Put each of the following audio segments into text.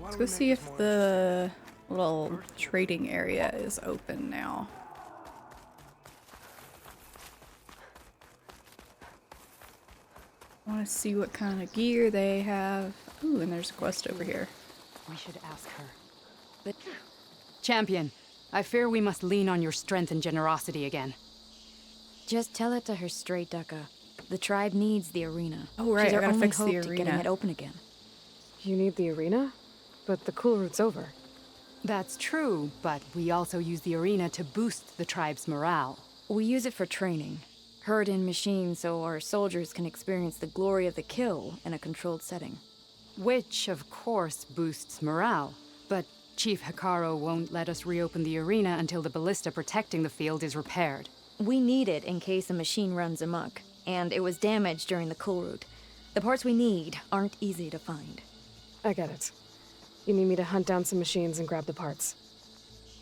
Let's go see if the little trading area is open now. I want to see what kind of gear they have. Ooh, and there's a quest over here. We should ask her. But Champion, I fear we must lean on your strength and generosity again. Just tell it to her straight, Ducka. The tribe needs the arena. Oh right, She's I our gotta only fix the hope to getting arena. it open again. You need the arena? But the cool route's over. That's true, but we also use the arena to boost the tribe's morale. We use it for training. Herd in machines so our soldiers can experience the glory of the kill in a controlled setting. Which, of course, boosts morale. But Chief Hikaru won't let us reopen the arena until the ballista protecting the field is repaired. We need it in case a machine runs amok, and it was damaged during the cool route. The parts we need aren't easy to find. I get it. You need me to hunt down some machines and grab the parts.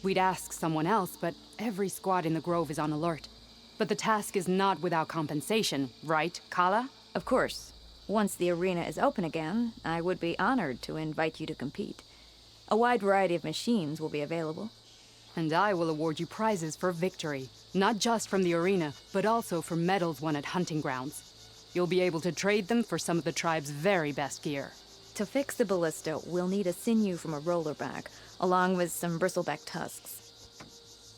We'd ask someone else, but every squad in the Grove is on alert. But the task is not without compensation, right, Kala? Of course. Once the arena is open again, I would be honored to invite you to compete. A wide variety of machines will be available. And I will award you prizes for victory. Not just from the arena, but also for medals won at hunting grounds. You'll be able to trade them for some of the tribe's very best gear. To fix the ballista, we'll need a sinew from a rollerback, along with some bristleback tusks.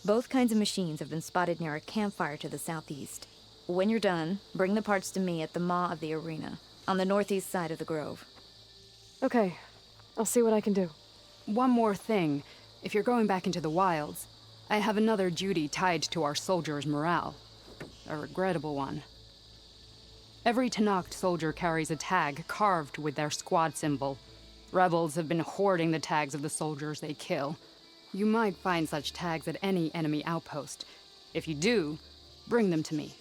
Both kinds of machines have been spotted near a campfire to the southeast. When you're done, bring the parts to me at the maw of the arena, on the northeast side of the grove. Okay, I'll see what I can do. One more thing. If you're going back into the wilds, I have another duty tied to our soldiers' morale. A regrettable one. Every Tenakth soldier carries a tag carved with their squad symbol. Rebels have been hoarding the tags of the soldiers they kill. You might find such tags at any enemy outpost. If you do, bring them to me.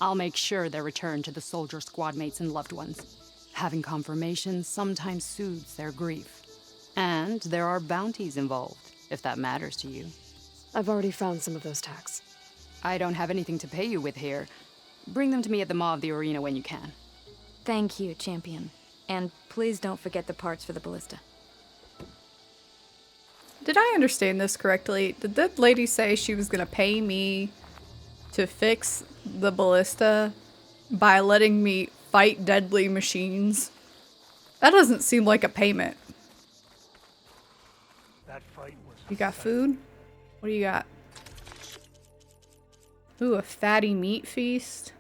I'll make sure they're returned to the soldier squad mates and loved ones. Having confirmation sometimes soothes their grief. And there are bounties involved, if that matters to you. I've already found some of those tags. I don't have anything to pay you with here. Bring them to me at the maw of the arena when you can. Thank you, Champion. And please don't forget the parts for the ballista. Did I understand this correctly? Did that lady say she was gonna pay me to fix the ballista by letting me fight deadly machines? That doesn't seem like a payment. That fight was You got food? What do you got? Ooh, a fatty meat feast.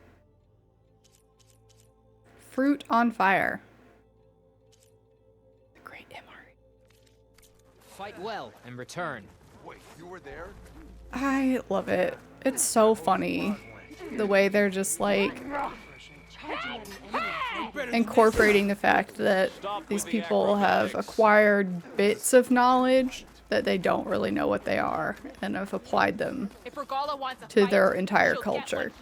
Fruit on fire. The great MR. Fight well and return. Wait, you were there? I love it. It's so funny. The way they're just like incorporating the fact that these people have acquired bits of knowledge that they don't really know what they are and have applied them to their entire culture.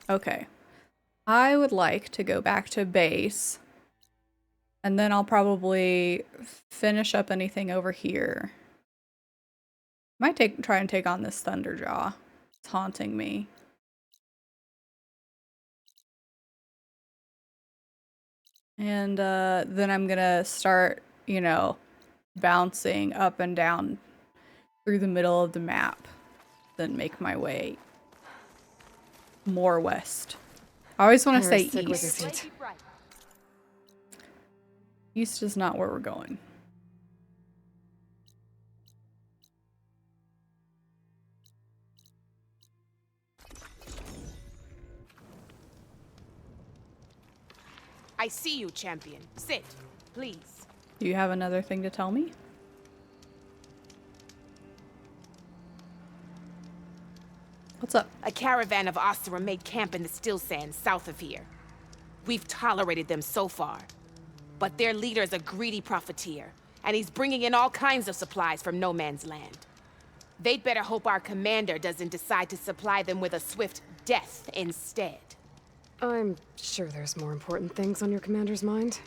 Okay. I would like to go back to base, and then I'll probably finish up anything over here. Might try and take on this Thunderjaw. It's haunting me. And then I'm gonna start, you know, bouncing up and down through the middle of the map, then make my way more west. I always want to say east. East is not where we're going. I see you, champion. Sit, please. Do you have another thing to tell me? What's up? A caravan of Ostera made camp in the still sands south of here. We've tolerated them so far. But their leader's a greedy profiteer, and he's bringing in all kinds of supplies from no man's land. They'd better hope our commander doesn't decide to supply them with a swift death instead. I'm sure there's more important things on your commander's mind.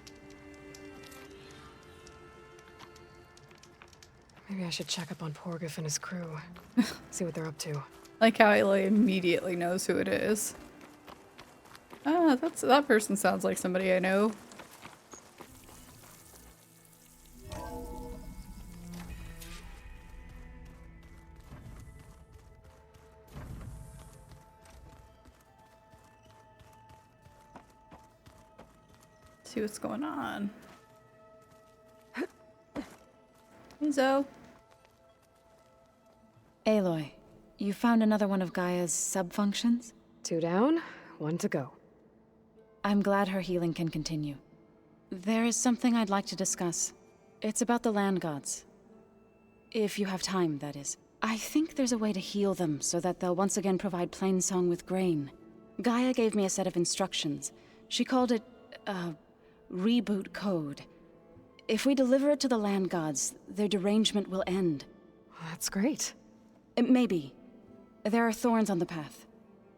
Maybe I should check up on Porgif and his crew. See what they're up to. Like how Aloy immediately knows who it is. Ah, that person sounds like somebody I know. See what's going on. Hey, Zoe. Aloy, you found another one of Gaia's sub-functions? 2 down, 1 to go. I'm glad her healing can continue. There is something I'd like to discuss. It's about the land gods. If you have time, that is. I think there's a way to heal them so that they'll once again provide Plainsong with grain. Gaia gave me a set of instructions. She called it a reboot code. If we deliver it to the land gods, their derangement will end. That's great. Maybe. There are thorns on the path.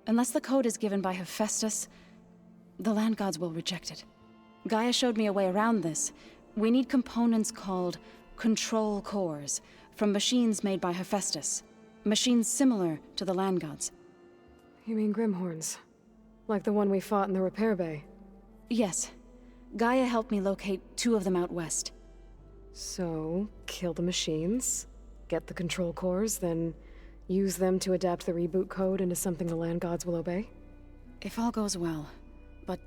Unless the code is given by Hephaestus, the land gods will reject it. Gaia showed me a way around this. We need components called control cores from machines made by Hephaestus. Machines similar to the land gods. You mean Grimhorns? Like the one we fought in the repair bay? Yes. Gaia helped me locate 2 of them out west. So, kill the machines, get the control cores, then use them to adapt the reboot code into something the land gods will obey? If all goes well. But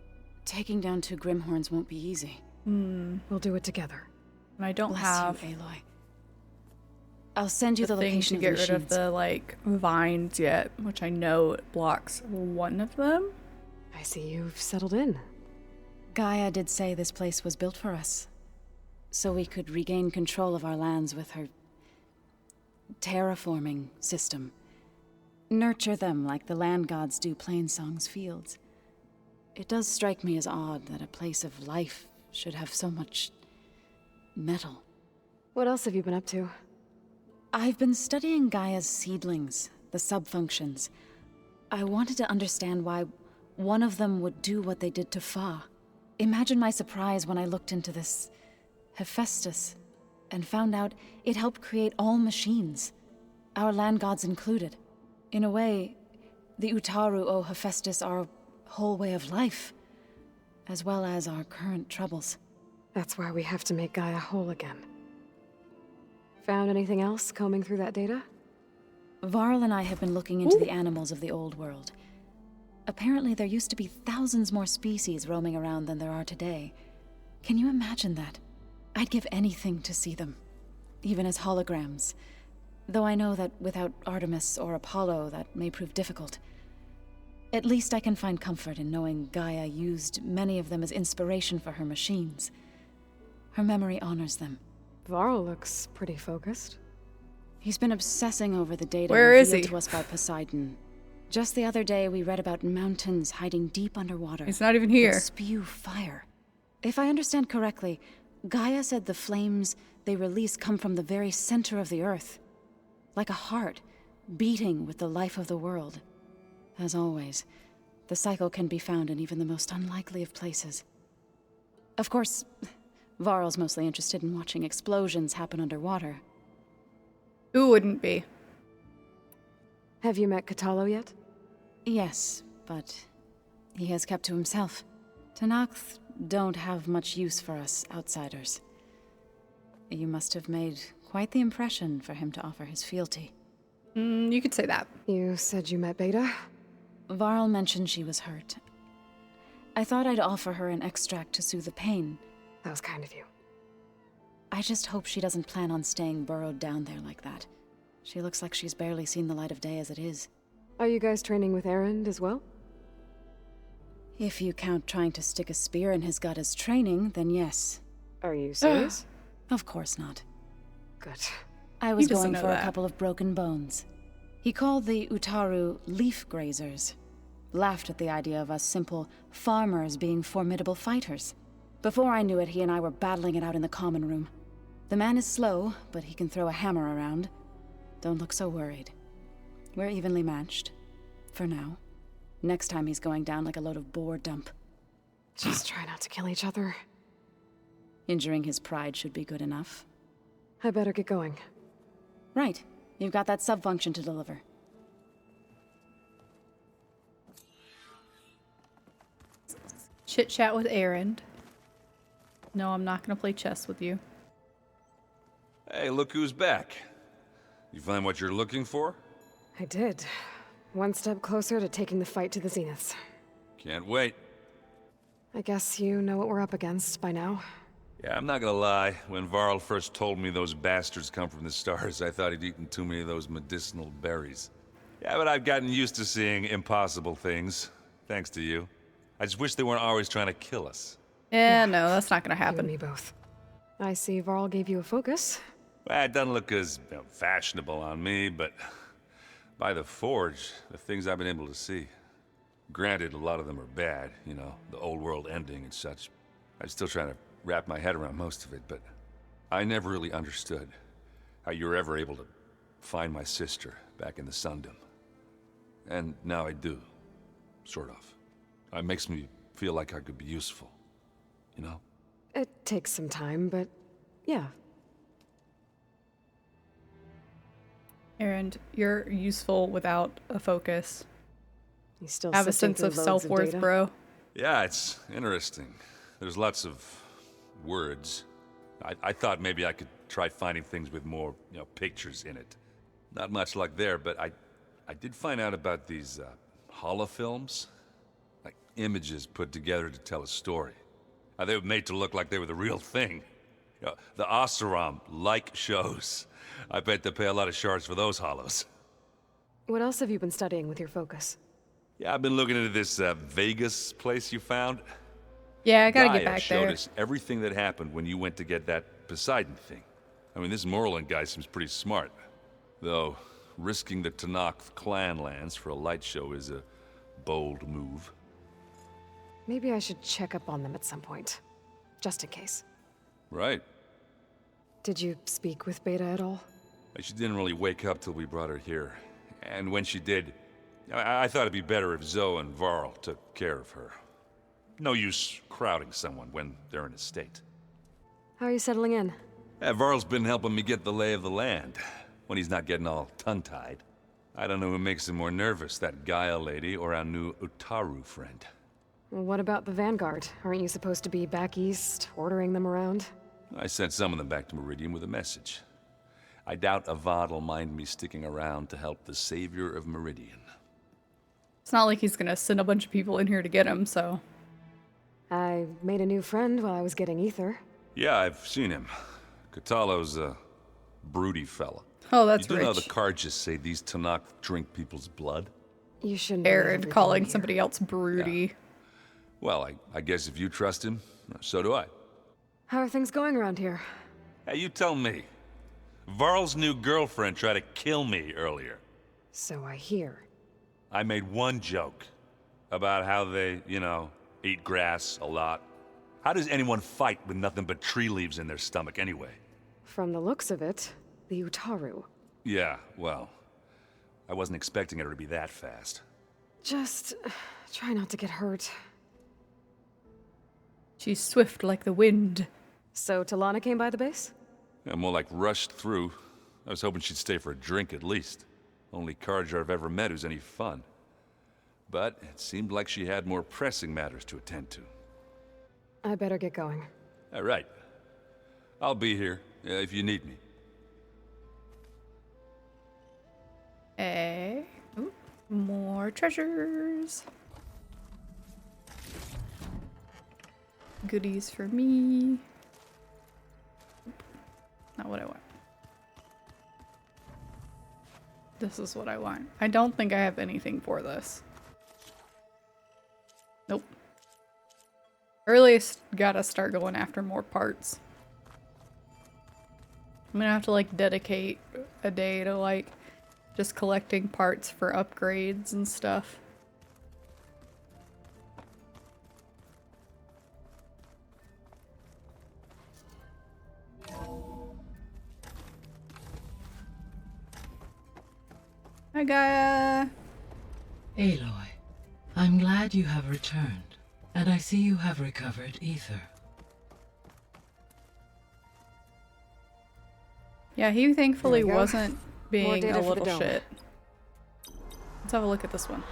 taking down 2 Grimhorns won't be easy. We'll do it together. And I don't Bless have you, Aloy. I'll send you the thing location to get of the rid of machines. the like vines yet, which I know it blocks one of them. I see you've settled in. Gaia did say this place was built for us, so we could regain control of our lands with her terraforming system. Nurture them like the land gods do Plainsong's fields. It does strike me as odd that a place of life should have so much metal. What else have you been up to? I've been studying Gaia's seedlings, the sub-functions. I wanted to understand why one of them would do what they did to Fa. Imagine my surprise when I looked into this Hephaestus and found out it helped create all machines, our land gods included. In a way, the Utaru owe Hephaestus our whole way of life, as well as our current troubles. That's why we have to make Gaia whole again. Found anything else combing through that data? Varl and I have been looking into the animals of the old world. Apparently there used to be thousands more species roaming around than there are today. Can you imagine that? I'd give anything to see them, even as holograms. Though I know that without Artemis or Apollo, that may prove difficult. At least I can find comfort in knowing Gaia used many of them as inspiration for her machines. Her memory honors them. Varl looks pretty focused. He's been obsessing over the data Where is revealed he? to us by Poseidon. Just the other day, we read about mountains hiding deep underwater. It's not even that here. spew fire. If I understand correctly, Gaia said the flames they release come from the very center of the earth. Like a heart, beating with the life of the world. As always, the cycle can be found in even the most unlikely of places. Of course, Varl's mostly interested in watching explosions happen underwater. Who wouldn't be? Have you met Katalo yet? Yes, but he has kept to himself. Tenakth don't have much use for us outsiders. You must have made quite the impression for him to offer his fealty. You could say that. You said you met Beta? Varl mentioned she was hurt. I thought I'd offer her an extract to soothe the pain. That was kind of you. I just hope she doesn't plan on staying burrowed down there like that. She looks like she's barely seen the light of day as it is. Are you guys training with Erend as well? If you count trying to stick a spear in his gut as training, then yes. Are you serious? Of course not. Good. I was doesn't going know for that. a couple of broken bones. He called the Utaru leaf grazers. Laughed at the idea of us simple farmers being formidable fighters. Before I knew it, he and I were battling it out in the common room. The man is slow, but he can throw a hammer around. Don't look so worried. We're evenly matched. For now. Next time he's going down like a load of boar dump. Just try not to kill each other. Injuring his pride should be good enough. I better get going. Right. You've got that sub-function to deliver. chit chat with Aaron. No, I'm not gonna play chess with you. Hey, look who's back. You find what you're looking for? I did. One step closer to taking the fight to the zeniths. Can't wait. I guess you know what we're up against by now. Yeah, I'm not gonna lie. When Varl first told me those bastards come from the stars, I thought he'd eaten too many of those medicinal berries. Yeah, but I've gotten used to seeing impossible things, thanks to you. I just wish they weren't always trying to kill us. Yeah, no, that's not gonna You and happen. me both. I see Varl gave you a focus. Well, it doesn't look as fashionable on me, but by the Forge, the things I've been able to see. Granted, a lot of them are bad, you know, the old world ending and such. I'm still trying to wrap my head around most of it, but I never really understood how you were ever able to find my sister back in the Sundom. And now I do, sort of. It makes me feel like I could be useful, you know? It takes some time, but yeah. Aaron, you're useful without a focus. You still Have a sifting sense of through loads self-worth, data? bro. Yeah, it's interesting. There's lots of words. I thought maybe I could try finding things with more, pictures in it. Not much luck there, but I did find out about these holofilms. Like images put together to tell a story. They were made to look like they were the real thing. The Oseram like shows. I bet they pay a lot of shards for those hollows. What else have you been studying with your focus? Yeah, I've been looking into this Vegas place you found. Yeah, I gotta get Gaia back showed there. us everything that happened when you went to get that Poseidon thing. I mean, this Merlin guy seems pretty smart. Though, risking the Tanakh clan lands for a light show is a bold move. Maybe I should check up on them at some point. Just in case. Right. Did you speak with Beta at all? She didn't really wake up till we brought her here. And when she did, I thought it'd be better if Zoe and Varl took care of her. No use crowding someone when they're in a state. How are you settling in? Varl's been helping me get the lay of the land, when he's not getting all tongue-tied. I don't know who makes him more nervous, that Gaia lady or our new Utaru friend. Well, what about the Vanguard? Aren't you supposed to be back east, ordering them around? I sent some of them back to Meridian with a message. I doubt Avad will mind me sticking around to help the savior of Meridian. It's not like he's gonna send a bunch of people in here to get him, so. I made a new friend while I was getting ether. Yeah, I've seen him. Katalo's a broody fella. Oh, that's You do know the rich. cards just say these Tanakh drink people's blood? You shouldn't believe Aaron everything calling you hear. somebody else broody. Well, I guess if you trust him, so do I. How are things going around here? Hey, you tell me. Varl's new girlfriend tried to kill me earlier. So I hear. I made one joke about how they, eat grass a lot. How does anyone fight with nothing but tree leaves in their stomach anyway? From the looks of it, the Utaru. Yeah, well, I wasn't expecting her to be that fast. Just try not to get hurt. She's swift like the wind. So Talana came by the base? Yeah, more like rushed through. I was hoping she'd stay for a drink at least. Only Carja I've ever met who's any fun. But it seemed like she had more pressing matters to attend to. I better get going. All right. I'll be here if you need me. Ooh, more treasures. Goodies for me. Not what I want. This is what I want. I don't think I have anything for this. Nope. Earliest gotta start going after more parts. I'm gonna have to dedicate a day to just collecting parts for upgrades and stuff. Hi, Gaia. Aloy, I'm glad you have returned, and I see you have recovered ether. Yeah, he thankfully There we go. wasn't being data a for the little dome. shit. Let's have a look at this one.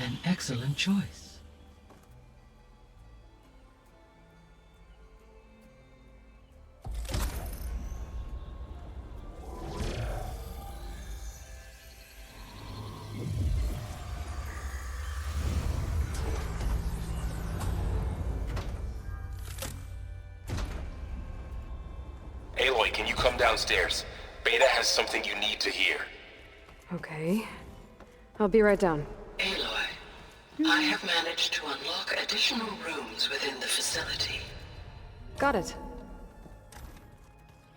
An excellent choice. Aloy, can you come downstairs? Beta has something you need to hear. Okay. I'll be right down. Aloy, I have managed to unlock additional rooms within the facility. Got it.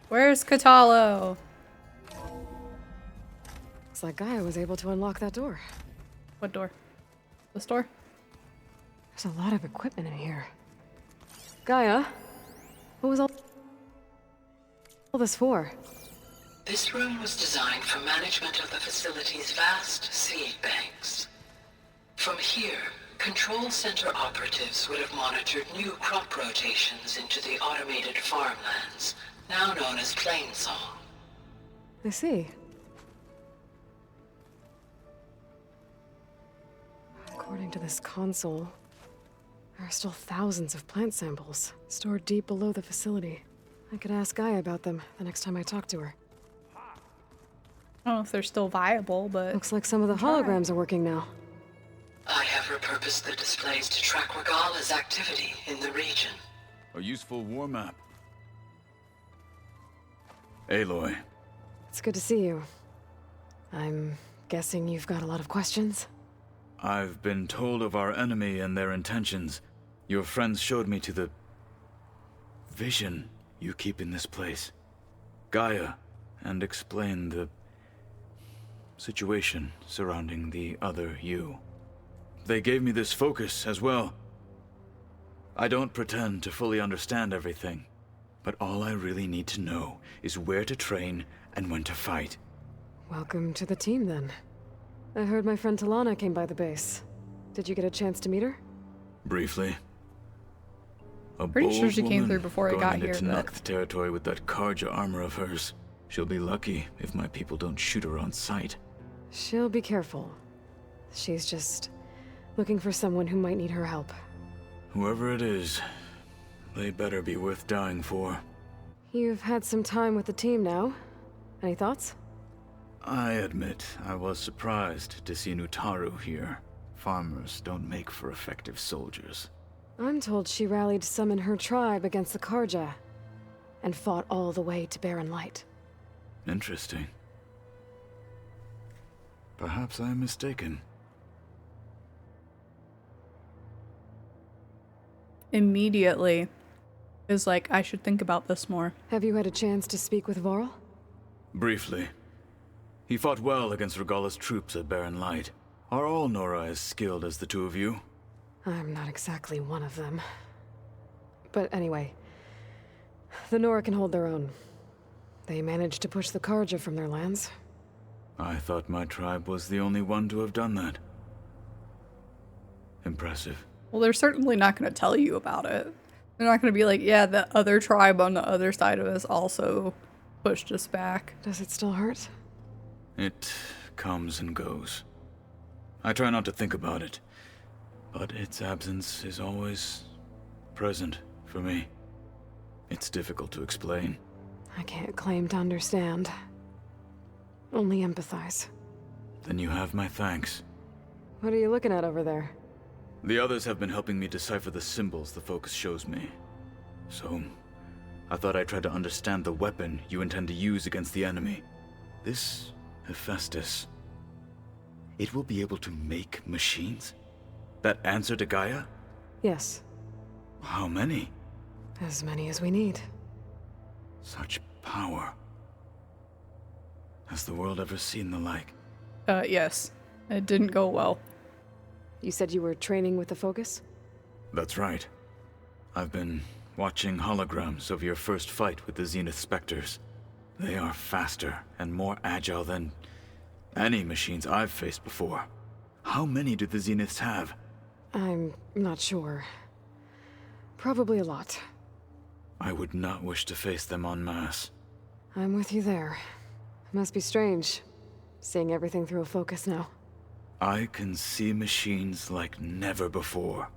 Where's Katalo? Looks like Gaia was able to unlock that door. What door? The store? There's a lot of equipment in here. Gaia, what was all this for? This room was designed for management of the facility's vast seed banks. From here, control center operatives would have monitored new crop rotations into the automated farmlands, now known as Plainsong. I see. According to this console, there are still thousands of plant samples stored deep below the facility. I could ask Gaia about them the next time I talk to her. I don't know if they're still viable, but... Looks like some of the holograms are working now. I have repurposed the displays to track Regala's activity in the region. A useful war map. Aloy. It's good to see you. I'm guessing you've got a lot of questions? I've been told of our enemy and their intentions. Your friends showed me to the vision you keep in this place, Gaia, and explained the situation surrounding the other you. They gave me this focus as well. I don't pretend to fully understand everything, but all I really need to know is where to train and when to fight. Welcome to the team, then. I heard my friend Talana came by the base. Did you get a chance to meet her? Briefly. A Pretty sure bold she came woman through before I going got into here, Tanakh but... territory with that Karja armor of hers. She'll be lucky if my people don't shoot her on sight. She'll be careful. She's just looking for someone who might need her help. Whoever it is, they better be worth dying for. You've had some time with the team now. Any thoughts? I admit I was surprised to see Nutaru here. Farmers don't make for effective soldiers. I'm told she rallied some in her tribe against the Karja, and fought all the way to Barren Light. Interesting. Perhaps I am mistaken. Immediately is like, I should think about this more. Have you had a chance to speak with Varl? Briefly. He fought well against Regala's troops at Barren Light. Are all Nora as skilled as the two of you? I'm not exactly one of them. But anyway, the Nora can hold their own. They managed to push the Karja from their lands. I thought my tribe was the only one to have done that. Impressive. Well, they're certainly not going to tell you about it. They're not going to be like, yeah, the other tribe on the other side of us also pushed us back. Does it still hurt? It comes and goes. I try not to think about it, but its absence is always present for me. It's difficult to explain. I can't claim to understand. Only empathize. Then you have my thanks. What are you looking at over there? The others have been helping me decipher the symbols the focus shows me. So, I thought I'd try to understand the weapon you intend to use against the enemy. This Hephaestus. It will be able to make machines? That answer to Gaia? Yes. How many? As many as we need. Such power. Has the world ever seen the like? Yes. It didn't go well. You said you were training with the Focus? That's right. I've been watching holograms of your first fight with the Zenith Spectres. They are faster and more agile than any machines I've faced before. How many do the Zeniths have? I'm not sure. Probably a lot. I would not wish to face them en masse. I'm with you there. It must be strange, seeing everything through a Focus now. I can see machines like never before.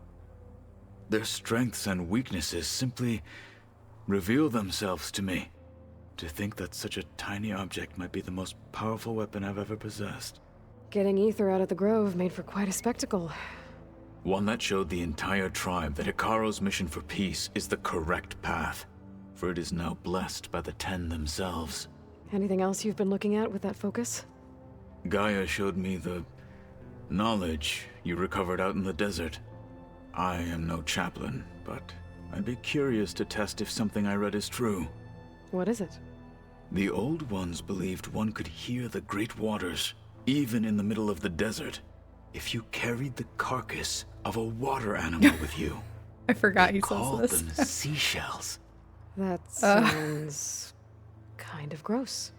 Their strengths and weaknesses simply reveal themselves to me. To think that such a tiny object might be the most powerful weapon I've ever possessed. Getting Ether out of the grove made for quite a spectacle. One that showed the entire tribe that Hikaro's mission for peace is the correct path, for it is now blessed by the Ten themselves. Anything else you've been looking at with that focus? Gaia showed me the knowledge you recovered out in the desert. I am no chaplain, but I'd be curious to test if something I read is true. What is it? The Old Ones believed one could hear the great waters, even in the middle of the desert, if you carried the carcass of a water animal with you. I forgot They he called says them this. seashells. That sounds kind of gross.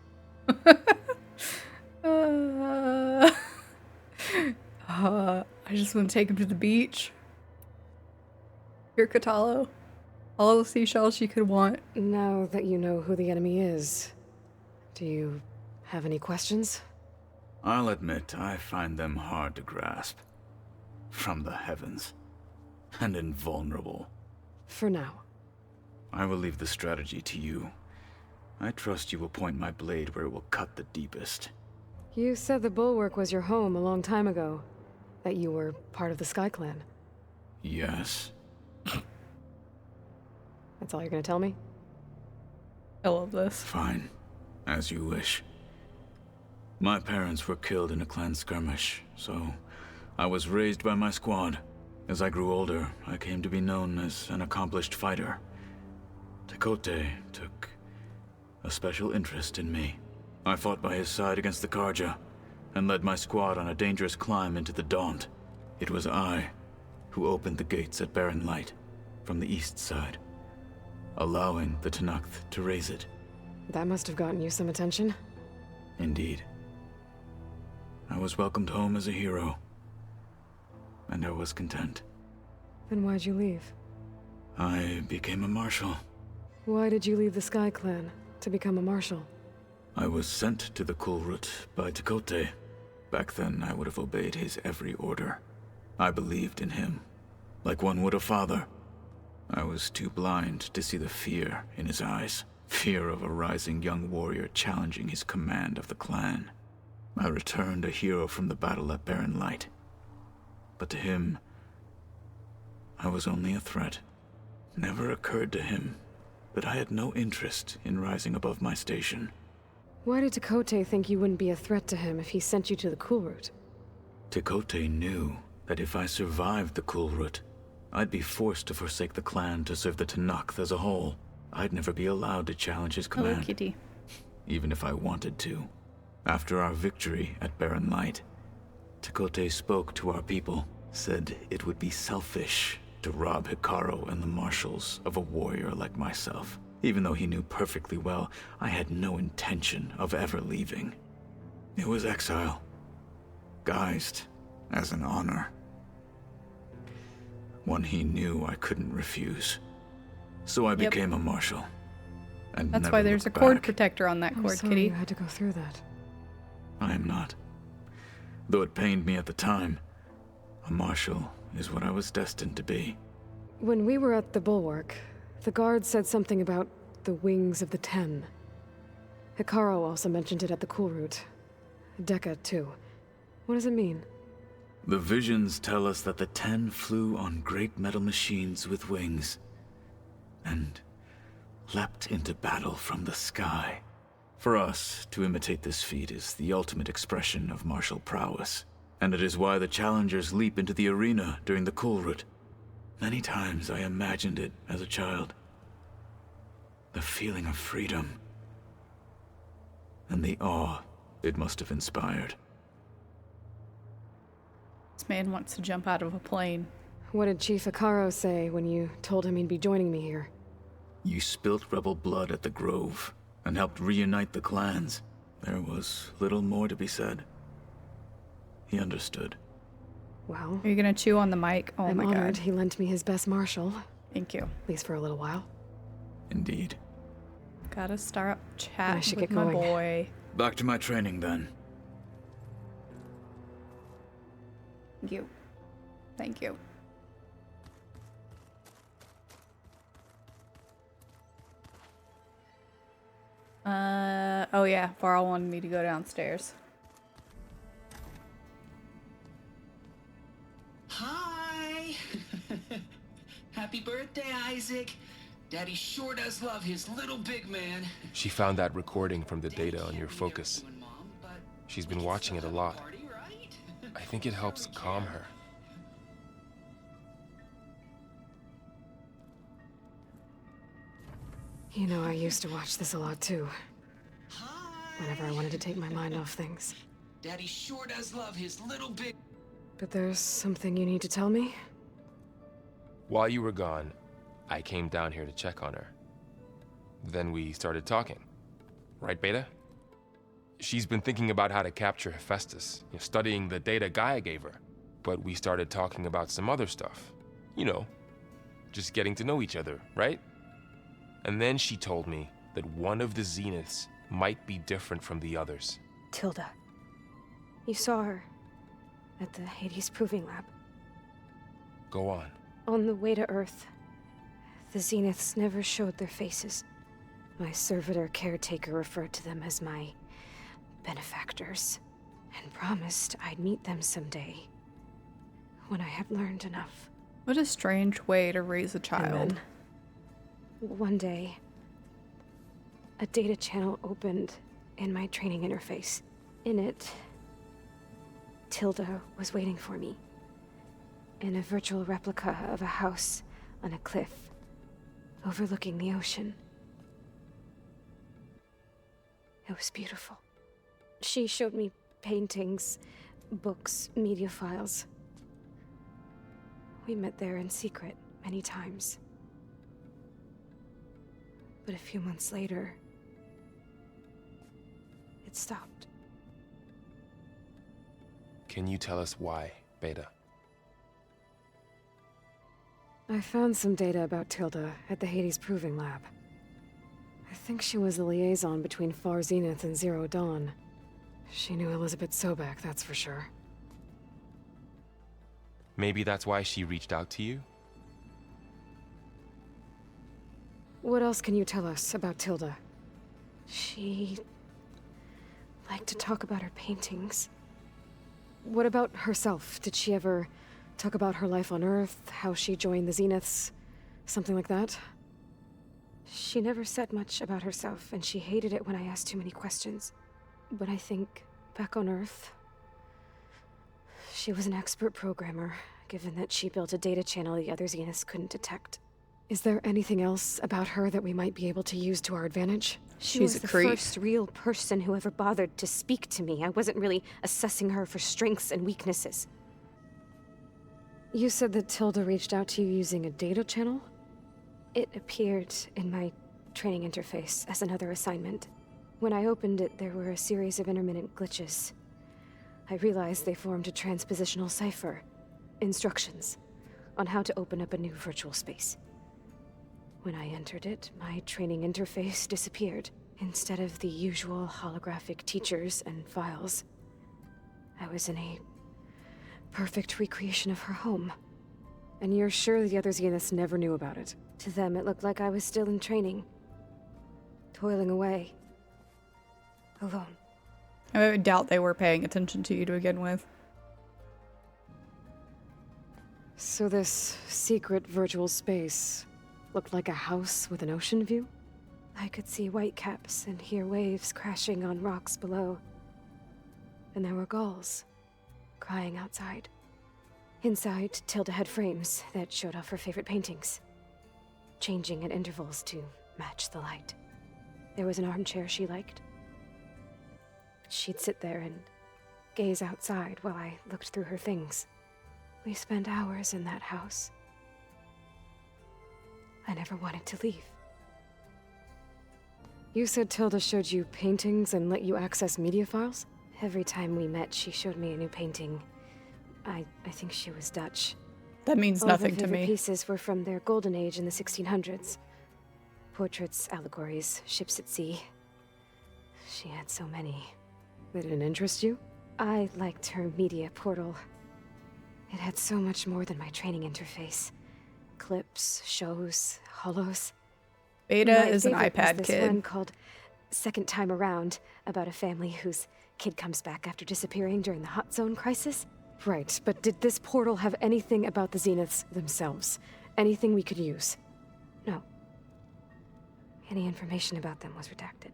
I just want to take him to the beach. Here, Katalo. All the seashells you could want. Now that you know who the enemy is, do you have any questions? I'll admit, I find them hard to grasp. From the heavens. And invulnerable. For now. I will leave the strategy to you. I trust you will point my blade where it will cut the deepest. You said the Bulwark was your home a long time ago. That you were part of the Sky Clan. Yes. That's all you're gonna tell me? I love this. Fine. As you wish. My parents were killed in a clan skirmish, so I was raised by my squad. As I grew older, I came to be known as an accomplished fighter. Tekote took a special interest in me. I fought by his side against the Karja, and led my squad on a dangerous climb into the Daunt. It was I who opened the gates at Barren Light from the east side, allowing the Tenakth to raise it. That must have gotten you some attention. Indeed. I was welcomed home as a hero, and I was content. Then why'd you leave? I became a marshal. Why did you leave the Sky Clan to become a marshal? I was sent to the Kulrut by Tekote. Back then, I would have obeyed his every order. I believed in him, like one would a father. I was too blind to see the fear in his eyes. Fear of a rising young warrior challenging his command of the clan. I returned a hero from the battle at Barren Light. But to him, I was only a threat. Never occurred to him that I had no interest in rising above my station. Why did Tekote think you wouldn't be a threat to him if he sent you to the Kulrut? Tekote knew that if I survived the Kulrut, I'd be forced to forsake the clan to serve the Tenakth as a whole. I'd never be allowed to challenge his command. Hello, kitty. Even if I wanted to. After our victory at Barren Light, Tekote spoke to our people, said it would be selfish to rob Hikaro and the marshals of a warrior like myself. Even though he knew perfectly well I had no intention of ever leaving. It was exile, guised as an honor. One he knew I couldn't refuse. So I became a marshal. And That's never why there's a looked cord back. protector on that I'm cord, sorry kitty. you had to go through that. I am not. Though it pained me at the time, a marshal is what I was destined to be. When we were at the Bulwark, the guard said something about the wings of the Ten. Hikaro also mentioned it at the Kulrut. Dekka, too. What does it mean? The visions tell us that the Ten flew on great metal machines with wings, and leapt into battle from the sky. For us, to imitate this feat is the ultimate expression of martial prowess, and it is why the challengers leap into the arena during the Kulrut. Many times I imagined it as a child. The feeling of freedom, and the awe it must have inspired. This man wants to jump out of a plane. What did Chief Hikaro say when you told him he'd be joining me here? You spilt rebel blood at the Grove, and helped reunite the clans. There was little more to be said. He understood. Well, Are you gonna chew on the mic? Oh I'm my honored god. he lent me his best marshal, Thank you. at least for a little while. Indeed. Gotta start up I chat should with get my going. boy. Back to my training then. Thank you. Thank you. Oh yeah, Varl wanted me to go downstairs. Hi! Happy birthday, Isaac! Daddy sure does love his little big man. She found that recording from the data on your focus. She's been watching it a lot. I think it helps calm her. You know, I used to watch this a lot too. Whenever I wanted to take my mind off things. Daddy sure does love his little big... But there's something you need to tell me? While you were gone, I came down here to check on her. Then we started talking. Right, Beta? She's been thinking about how to capture Hephaestus, studying the data Gaia gave her. But we started talking about some other stuff. You know, just getting to know each other, right? And then she told me that one of the Zeniths might be different from the others. Tilda. You saw her at the Hades Proving Lab. Go on. On the way to Earth, the Zeniths never showed their faces. My servitor caretaker referred to them as my benefactors, and promised I'd meet them someday, when I had learned enough. What a strange way to raise a child. And then, one day, a data channel opened in my training interface. In it, Tilda was waiting for me, in a virtual replica of a house on a cliff, overlooking the ocean. It was beautiful. She showed me paintings, books, media files. We met there in secret many times. But a few months later, it stopped. Can you tell us why, Beta? I found some data about Tilda at the Hades Proving Lab. I think she was the liaison between Far Zenith and Zero Dawn. She knew Elizabeth Sobek, that's for sure. Maybe that's why she reached out to you? What else can you tell us about Tilda? She liked to talk about her paintings. What about herself? Did she ever talk about her life on Earth, how she joined the Zeniths, something like that? She never said much about herself, and she hated it when I asked too many questions. But I think, back on Earth, she was an expert programmer, given that she built a data channel the other Zeniths couldn't detect. Is there anything else about her that we might be able to use to our advantage? She's was a the creep. first real person who ever bothered to speak to me. I wasn't really assessing her for strengths and weaknesses. You said that Tilda reached out to you using a data channel? It appeared in my training interface as another assignment. When I opened it, there were a series of intermittent glitches. I realized they formed a transpositional cipher. Instructions on how to open up a new virtual space. When I entered it, my training interface disappeared. Instead of the usual holographic teachers and files, I was in a perfect recreation of her home. And you're sure the other Zeniths never knew about it? To them, it looked like I was still in training. Toiling away. Alone. I doubt they were paying attention to you to begin with. So this secret virtual space looked like a house with an ocean view? I could see whitecaps and hear waves crashing on rocks below. And there were gulls crying outside. Inside, Tilda had frames that showed off her favorite paintings, changing at intervals to match the light. There was an armchair she liked. She'd sit there and gaze outside while I looked through her things. We spent hours in that house. I never wanted to leave. You said Tilda showed you paintings and let you access media files? Every time we met, she showed me a new painting. I think she was Dutch. That means nothing to All the me. pieces were from their golden age in the 1600s. Portraits, allegories, ships at sea. She had so many. They didn't interest you? I liked her media portal. It had so much more than my training interface. Clips, shows, holos. Beta is an My favorite was iPad this kid. one called Second Time Around, about a family whose kid comes back after disappearing during the Hot Zone crisis. Right, but did this portal have anything about the Zeniths themselves? Anything we could use? No. Any information about them was redacted.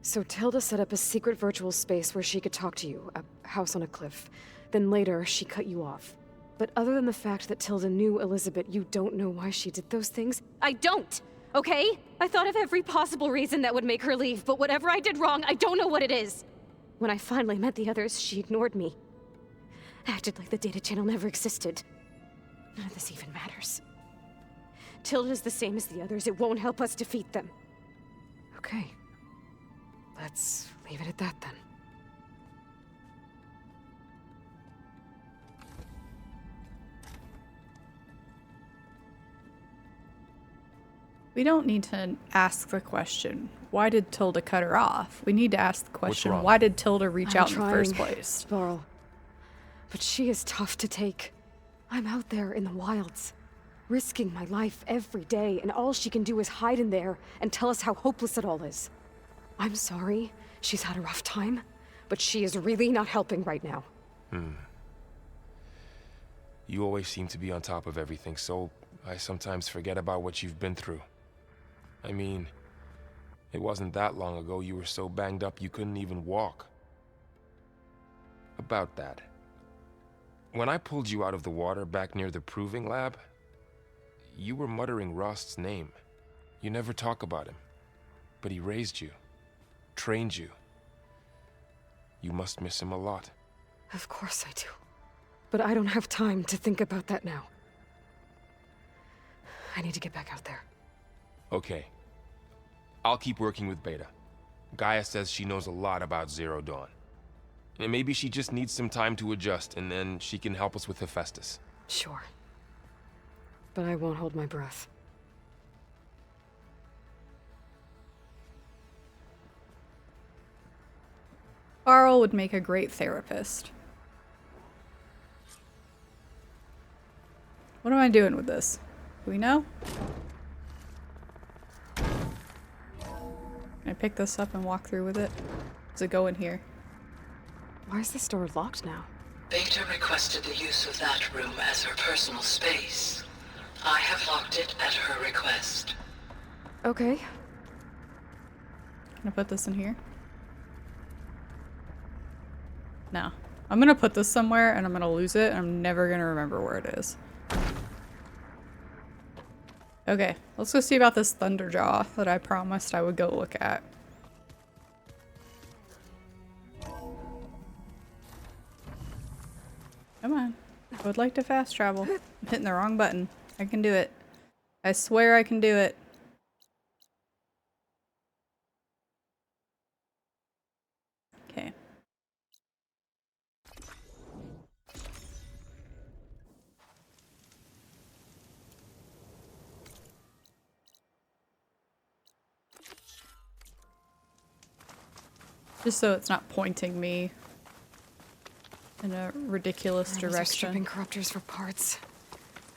So Tilda set up a secret virtual space where she could talk to you, a house on a cliff. Then later, she cut you off. But other than the fact that Tilda knew Elizabeth, you don't know why she did those things? I don't! Okay? I thought of every possible reason that would make her leave, but whatever I did wrong, I don't know what it is. When I finally met the others, she ignored me. Acted like the data channel never existed. None of this even matters. Tilda's the same as the others. It won't help us defeat them. Okay. Let's leave it at that then. We don't need to ask the question, why did Tilda cut her off? We need to ask the question, wrong? why did Tilda reach I'm out in the first trying, place? Varl. But she is tough to take. I'm out there in the wilds, risking my life every day, and all she can do is hide in there and tell us how hopeless it all is. I'm sorry, she's had a rough time, but she is really not helping right now. You always seem to be on top of everything, so I sometimes forget about what you've been through. I mean, it wasn't that long ago you were so banged up you couldn't even walk. About that. When I pulled you out of the water back near the proving lab, you were muttering Rost's name. You never talk about him, but he raised you, trained you. You must miss him a lot. Of course I do. But I don't have time to think about that now. I need to get back out there. Okay. I'll keep working with Beta. Gaia says she knows a lot about Zero Dawn. And maybe she just needs some time to adjust, and then she can help us with Hephaestus. Sure. But I won't hold my breath. Carl would make a great therapist. What am I doing with this? Do we know? Can I pick this up and walk through with it? Does it go in here? Why is this door locked now? Beta requested the use of that room as her personal space. I have locked it at her request. Okay. Can I put this in here? No. I'm gonna put this somewhere and I'm gonna lose it and I'm never gonna remember where it is. Okay, let's go see about this Thunderjaw that I promised I would go look at. Come on. I would like to fast travel. I'm hitting the wrong button. I can do it. I swear I can do it. Okay. Just so it's not pointing me in a ridiculous These are direction. stripping corruptors for parts.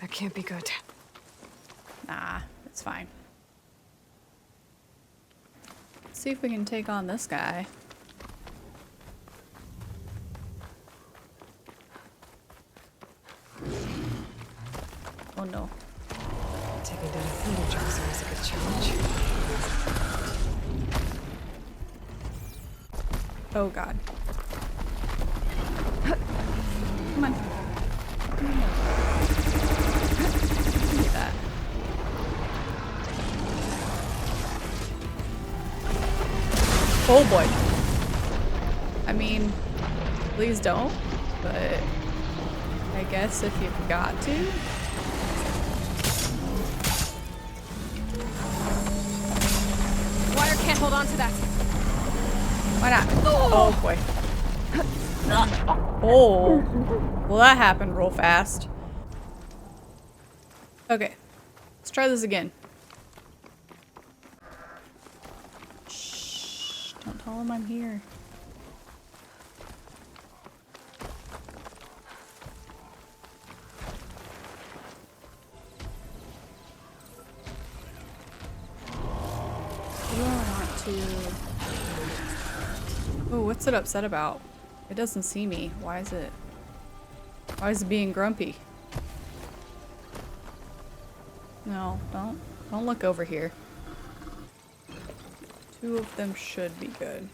That can't be good. Nah, it's fine. Let's see if we can take on this guy. Oh no. Taking down a Thunderjaw is always a good challenge. Oh god. Come on. Give me that. Oh boy. I mean, please don't, but I guess if you've got to. Wire can't hold on to that. Why not? Oh boy. Oh. Well, that happened real fast. Okay. Let's try this again. Shh. Don't tell him I'm here. to... Oh, what's it upset about? It doesn't see me. Why is it being grumpy? No, don't look over here. 2 of them should be good.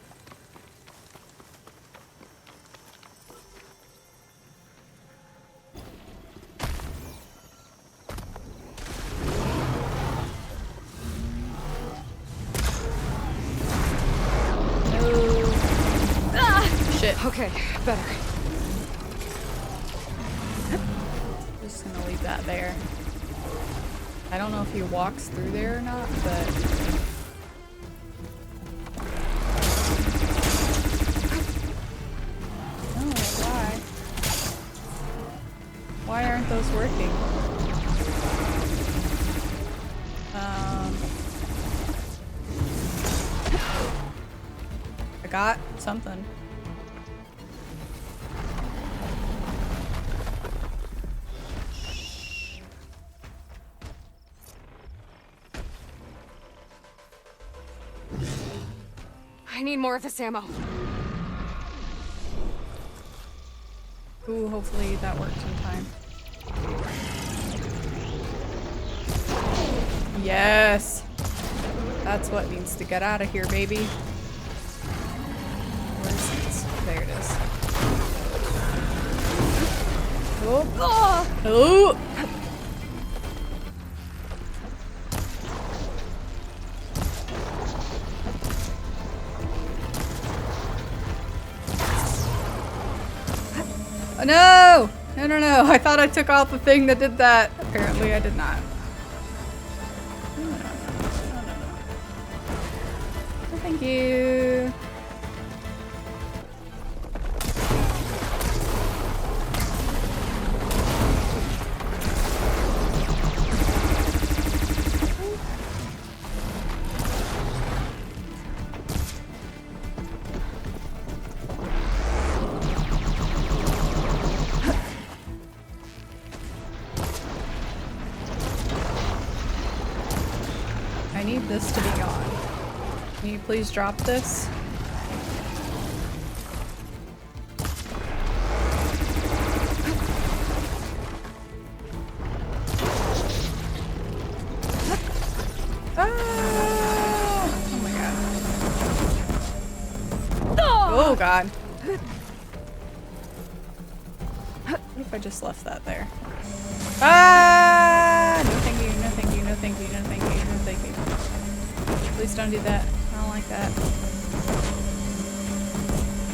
Okay, better. Just gonna leave that there. I don't know if he walks through there or not, but... Oh, why? Why aren't those working? I got something. I need more of this ammo. Ooh, hopefully that worked in time. Yes! That's what needs to get out of here, baby. Where is it? There it is. Oh! Oh! No! No, no, no. I thought I took out the thing that did that. Apparently I did not. No, no, no, no, no, no. Oh, thank you. I need this to be gone. Can you please drop this? Ah! Oh my god. Oh god. What if I just left that there? Ah! No thank you, no thank you, no thank you, no thank you, no thank you. Please don't do that. I don't like that.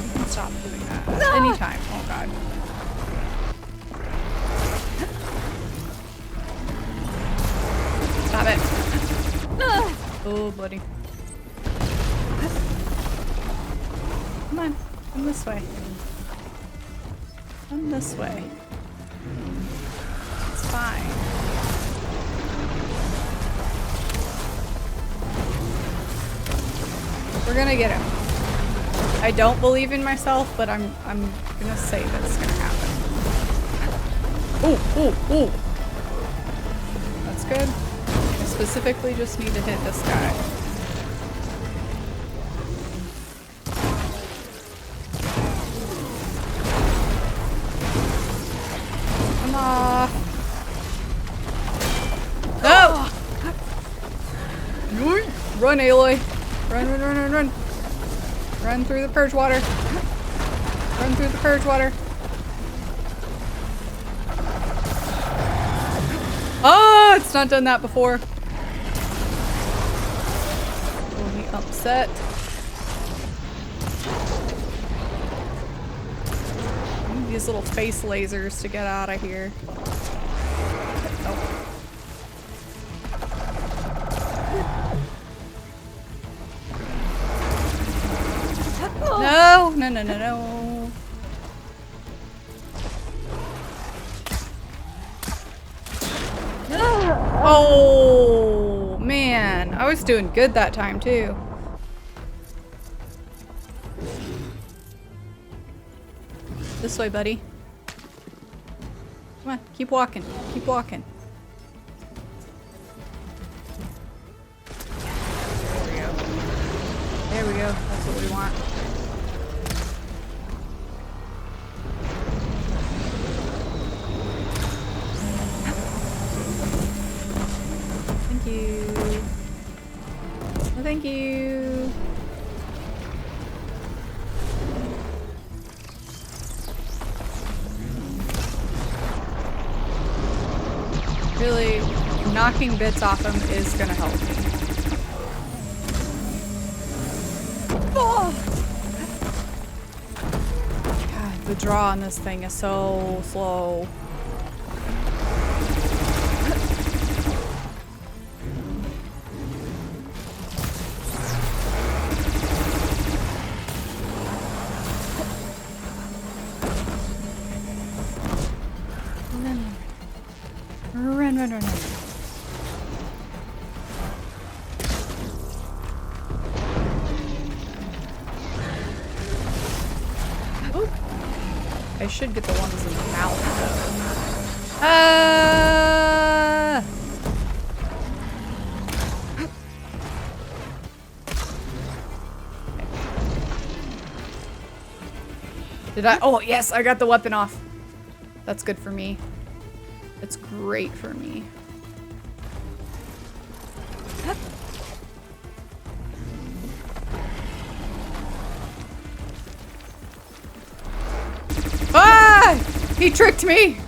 You can stop doing that. No! Anytime. Oh god. Stop it. Oh, buddy. Come on. Come this way. Come this way. It's fine. We're gonna get him. I don't believe in myself, but I'm gonna say that it's gonna happen. Oh, oh, oh! That's good. I specifically just need to hit this guy. Come on! No! Run, Aloy! Run, run, run, run, run! Run through the purge water! Run through the purge water! Oh, it's not done that before. Oh, he upset. I need these little face lasers to get out of here. Oh. No, no, no, no, no. Oh, man. I was doing good that time, too. This way, buddy. Come on, keep walking. Keep walking. There we go. go. That's what we want. Thank you. Oh, thank you. Really, knocking bits off him is gonna help me. Oh! God, the draw on this thing is so slow. Run, run, run, run. Ooh. I should get the ones in the mouth, though. Did I? Oh, yes, I got the weapon off. That's good for me. It's great for me. Ah! He tricked me!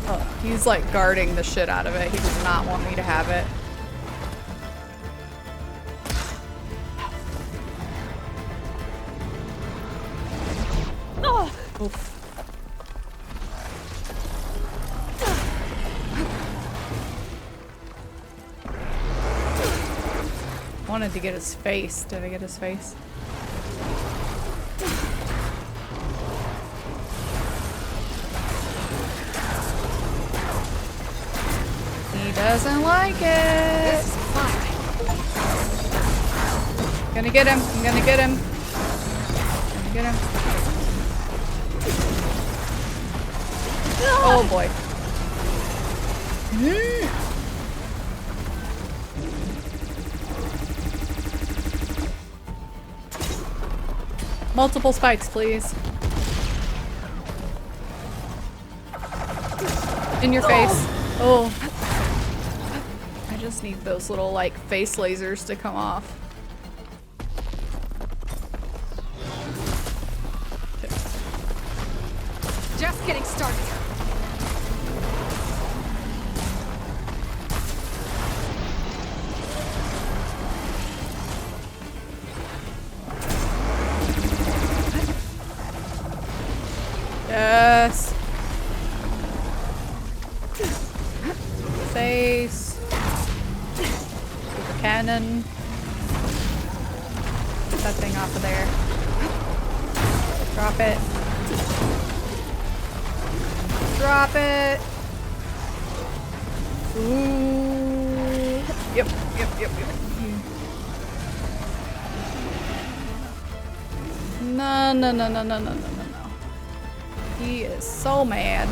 Oh, he's like guarding the shit out of it. He does not want me to have it. Oh! Oof. Wanted to get his face. Did I get his face? He doesn't like it. Gonna get him. I'm gonna get him. Gonna get him. Oh boy. Multiple spikes, please. In your face. Oh. I just need those little, like, face lasers to come off. Just getting started. Yes. Face. With the cannon. Get that thing off of there. Drop it. Drop it. Ooh. Yep. No, no, no, no, no, no, no, no, no. He is so mad.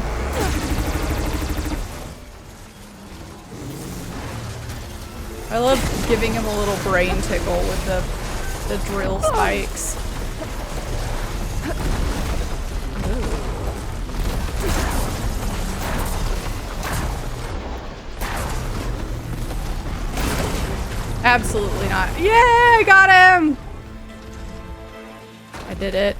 I love giving him a little brain tickle with the drill spikes. Absolutely not. Yeah, I got him! I did it.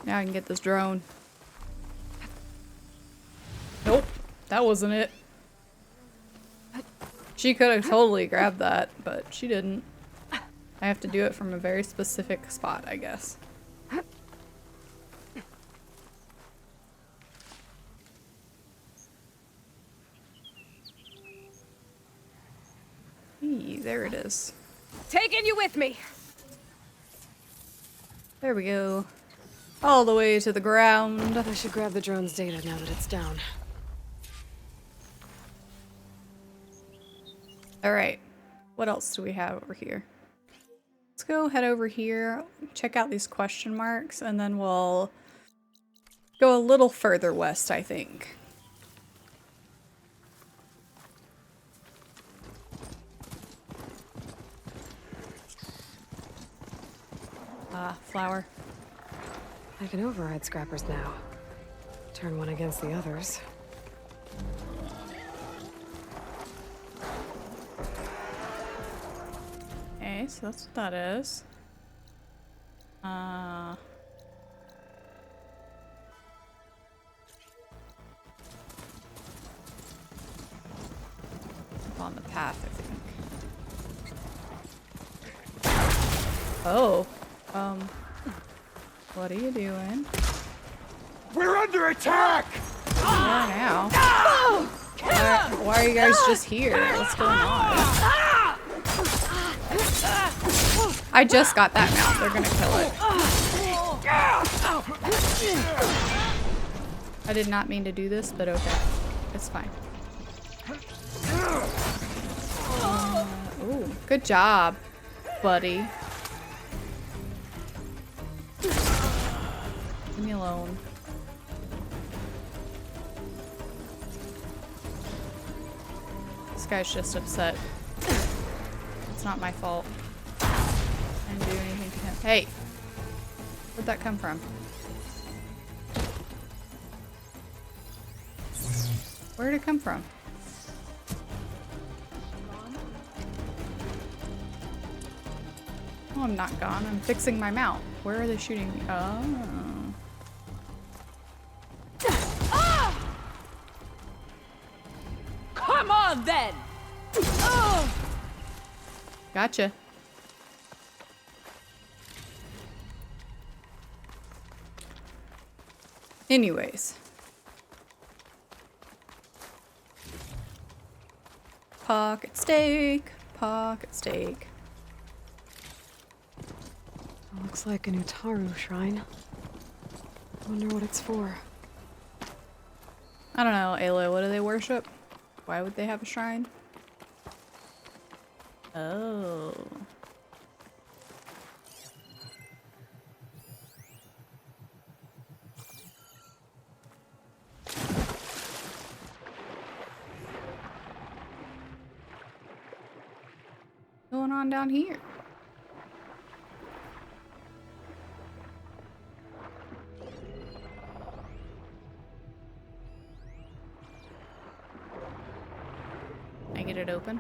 Now I can get this drone. Nope, that wasn't it. She could have totally grabbed that, but she didn't. I have to do it from a very specific spot, I guess. Eee, there it is. Taking you with me. There we go. All the way to the ground. I should grab the drone's data now that it's down. Alright. What else do we have over here? Let's go head over here, check out these question marks, and then we'll go a little further west, I think. Ah, flower. I can override scrappers now. Turn one against the others. Okay, so that's what that is. Up on the path, I think. Oh, what are you doing? We're under attack! Where now? Why are you guys just here? What's going on? I just got that mount. They're gonna kill it. I did not mean to do this, but okay. It's fine. Ooh, good job, buddy. Leave me alone. This guy's just upset. It's not my fault. I didn't do anything to him. Hey! Where'd that come from? Where'd it come from? Oh, I'm not gone. I'm fixing my mount. Where are they shooting me? Oh. Come on, then! Gotcha. Anyways. Pocket steak. Pocket steak. Looks like an Utaru shrine. Wonder what it's for. I don't know, Aloy, what do they worship? Why would they have a shrine? Oh. What's going on down here? Can I get it open?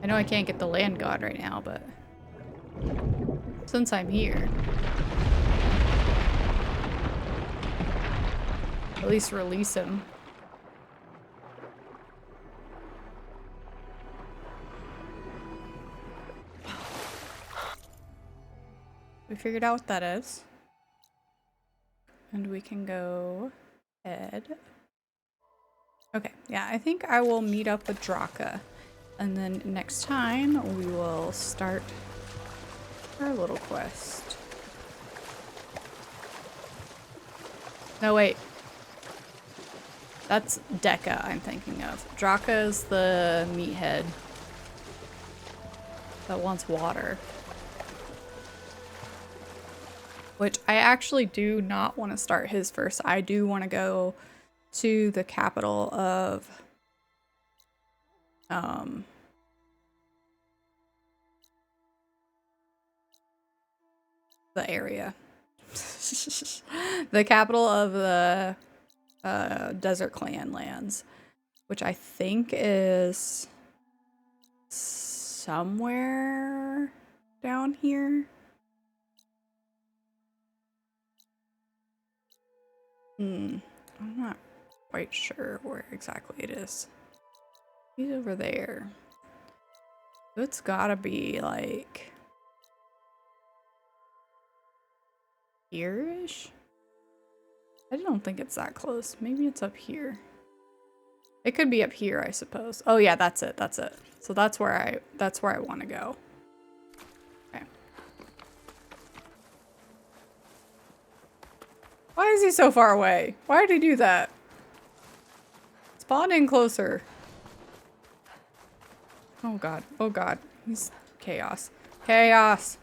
I know I can't get the land god right now, but since I'm here, at least release him. We figured out what that is. And we can go ahead. Okay, yeah, I think I will meet up with Draka. And then next time we will start our little quest. No, wait. That's Deka I'm thinking of. Draka is the meathead that wants water. Which I actually do not want to start his first. I do want to go to the capital of the area. The capital of the Desert Clan lands, which I think is somewhere down here. I'm not quite sure where exactly it is. He's over there. It's gotta be like here-ish? I don't think it's that close. Maybe it's up here. It could be up here, I suppose. Oh yeah, that's it. That's it. So that's where I want to go. Okay. Why is he so far away? Why did he do that? Spawn in closer. Oh god. Oh god. He's chaos. Chaos.